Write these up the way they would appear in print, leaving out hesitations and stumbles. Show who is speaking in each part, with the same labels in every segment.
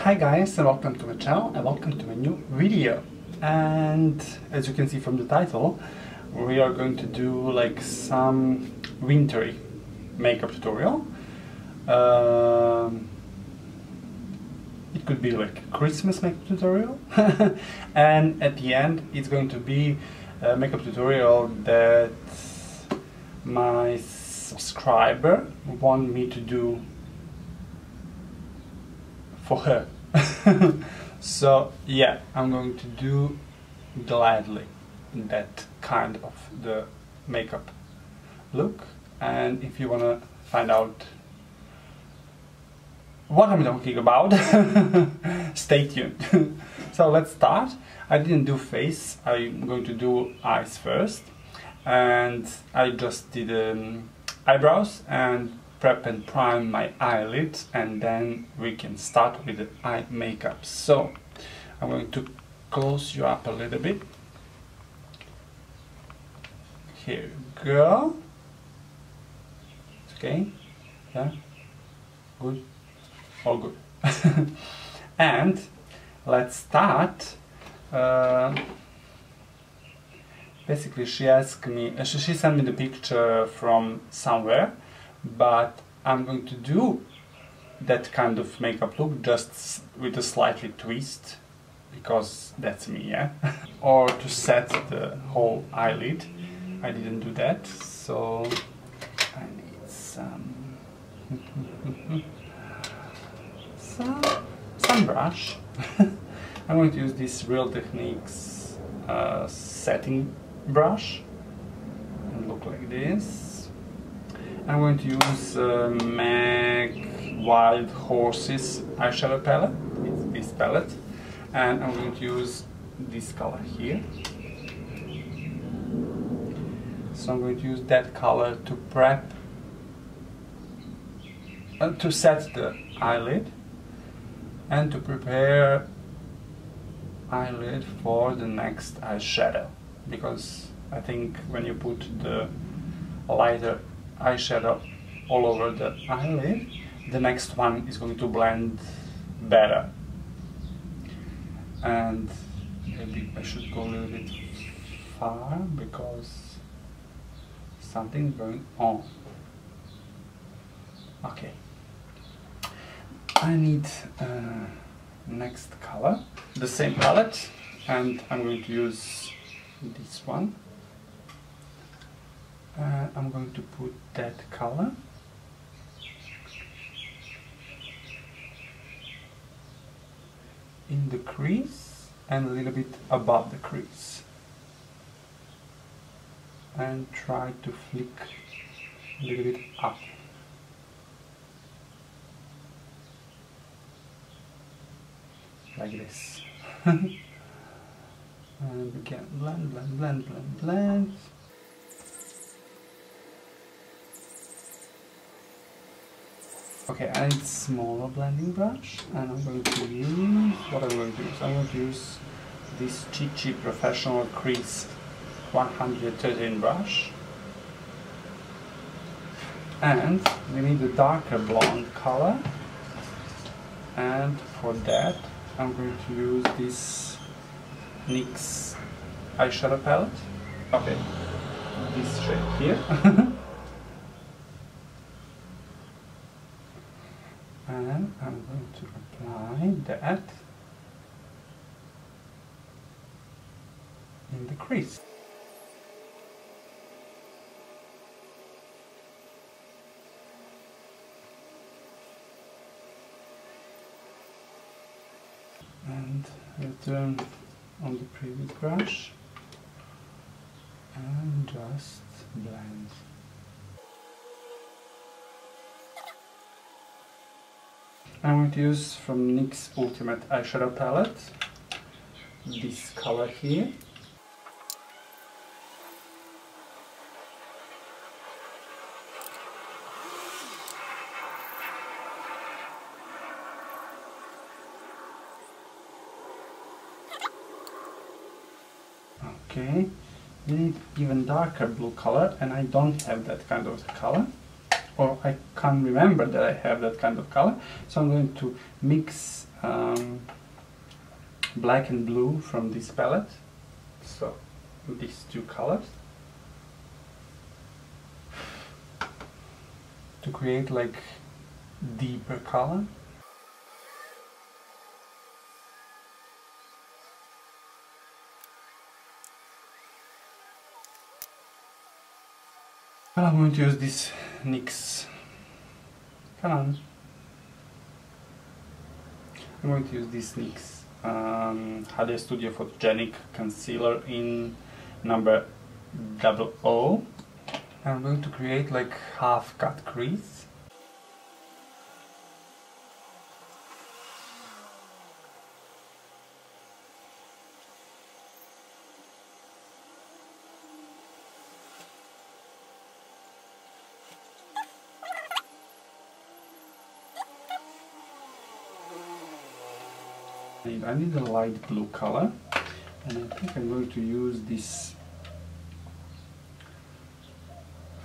Speaker 1: Hi guys, and welcome to my channel and welcome to my new video. And as you can see from the title, we are going to do like some wintry makeup tutorial. It could be like a Christmas makeup tutorial and at the end it's going to be a makeup tutorial that my subscriber want me to do for her. So yeah, I'm going to do gladly that kind of the makeup look, and if you want to find out what I'm talking about, stay tuned. So let's start. I didn't do face, I'm going to do eyes first, and I just did eyebrows and prep and prime my eyelids, and then we can start with the eye makeup. So I'm going to close you up a little bit. Here you go. Okay, yeah, good, all good. And let's start. Basically she asked me, she sent me the picture from somewhere, but I'm going to do that kind of makeup look just with a slightly twist, because that's me, yeah. Or to set the whole eyelid. I didn't do that, so I need some some brush. I'm going to use this Real Techniques setting brush and look like this. I'm going to use MAC Wild Horses eyeshadow palette. It's this palette, and I'm going to use this color here. So I'm going to use that color to prep, to set the eyelid and to prepare eyelid for the next eyeshadow, because I think when you put the lighter eyeshadow all over the eyelid, the next one is going to blend better. And maybe I should go a little bit far because something's going on. Okay, I need next color, the same palette, and I'm going to use this one. I'm going to put that color in the crease and a little bit above the crease, and try to flick a little bit up. Like this. And again, blend, blend, blend, blend, blend. Okay, I need a smaller blending brush, and I'm going to use, what I'm going to use? I'm going to use this Chic Professional Crease 113 brush. And we need a darker blonde color, and for that I'm going to use this NYX eyeshadow palette. Okay, this shade here. And I'm going to apply that in the crease. And return on the previous brush and just blend. I'm going to use from NYX Ultimate Eyeshadow Palette this color here. Okay, we need even darker blue color, and I don't have that kind of color. or I can't remember that I have that kind of color. So I'm going to mix black and blue from this palette, so these two colors, to create like deeper color. And I'm going to use this NYX, come on, I'm going to use this NYX Hade Studio Photogenic Concealer in number 00. I'm going to create like half cut crease. I need a light blue color, and I think I'm going to use this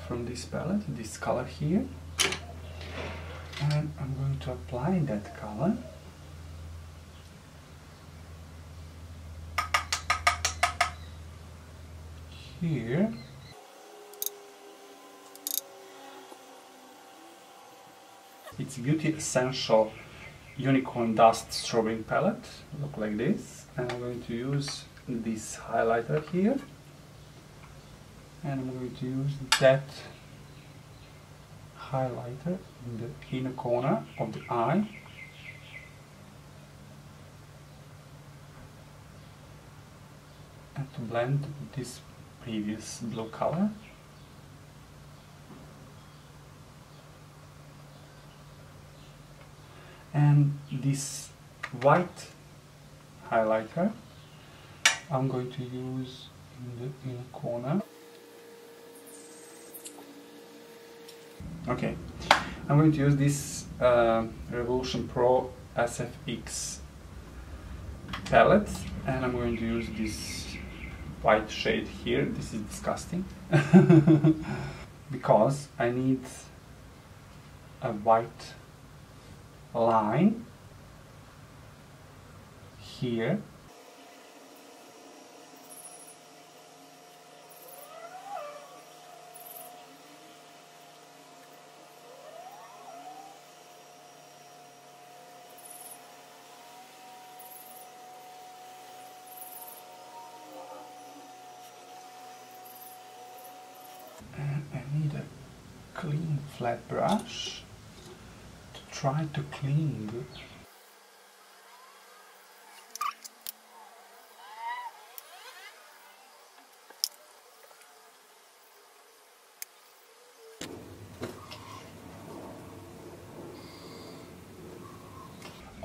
Speaker 1: from this palette, this color here, and I'm going to apply that color here. It's Beauty Essential Unicorn Dust Strobing palette, look like this, and I'm going to use this highlighter here, and I'm going to use that highlighter in the inner corner of the eye, and to blend this previous blue color. And this white highlighter I'm going to use in the inner corner. Okay, I'm going to use this Revolution Pro SFX palette, and I'm going to use this white shade here. This is disgusting because I need a white line here, and I need a clean flat brush to try to clean it.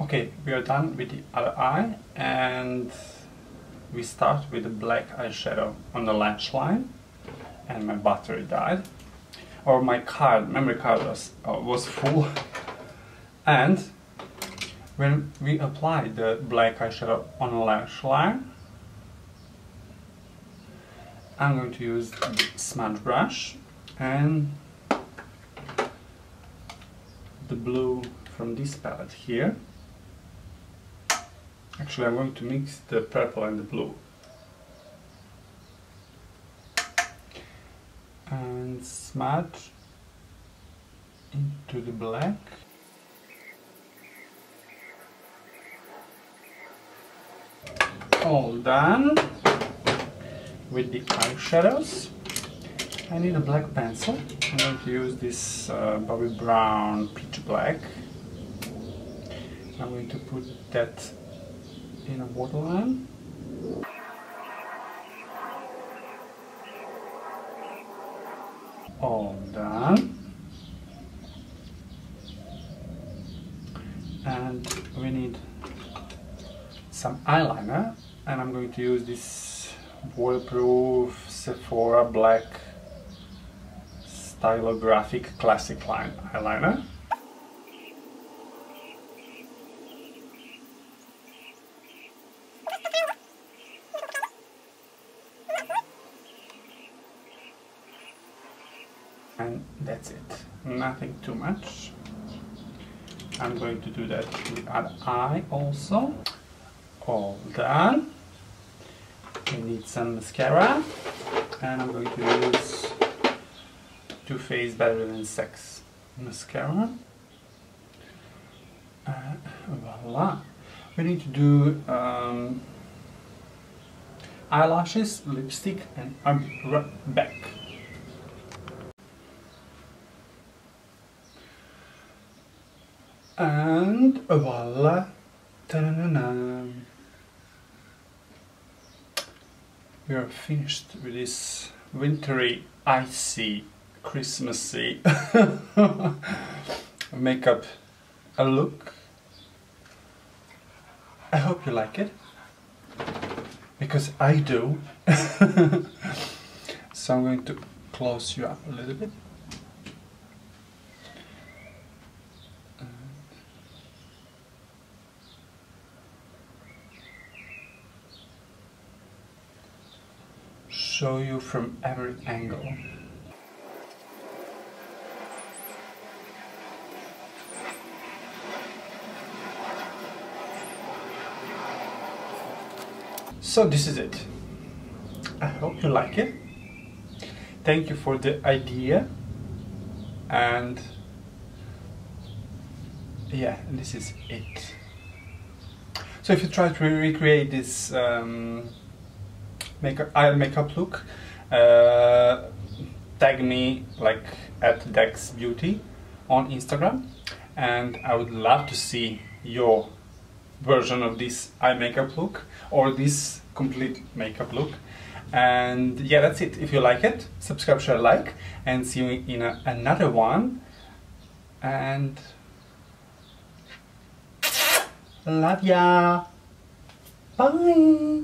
Speaker 1: Okay, we are done with the other eye, and we start with the black eyeshadow on the lash line. And my battery died, or my memory card was full. And when we apply the black eyeshadow on the lash line, I'm going to use the smudge brush and the blue from this palette here. Actually, I'm going to mix the purple and the blue. And smudge into the black. All done with the eyeshadows. I need a black pencil. I'm going to use this Bobbi Brown Peach Black. I'm going to put that in a waterline. All done. And we need some eyeliner, and I'm going to use this waterproof Sephora Black Stylographic Classic Line eyeliner. And that's it, nothing too much. I'm going to do that with the other eye also. All done. We need some mascara, and I'm going to use Too Faced Better Than Sex mascara. Voila. We need to do eyelashes, lipstick, and I'll be right back. And voila. Ta-da-da-da. We are finished with this wintry, icy, Christmassy makeup look. I hope you like it, because I do. So I'm going to close you up a little bit. Show you from every angle. So this is it. I hope you like it. Thank you for the idea. And yeah, this is it. So if you try to recreate this eye makeup look, tag me like at DEXBEAUTY on Instagram, and I would love to see your version of this eye makeup look or this complete makeup look. And yeah, that's it. If you like it, subscribe, share, like, and see you in another one. And love ya. Bye.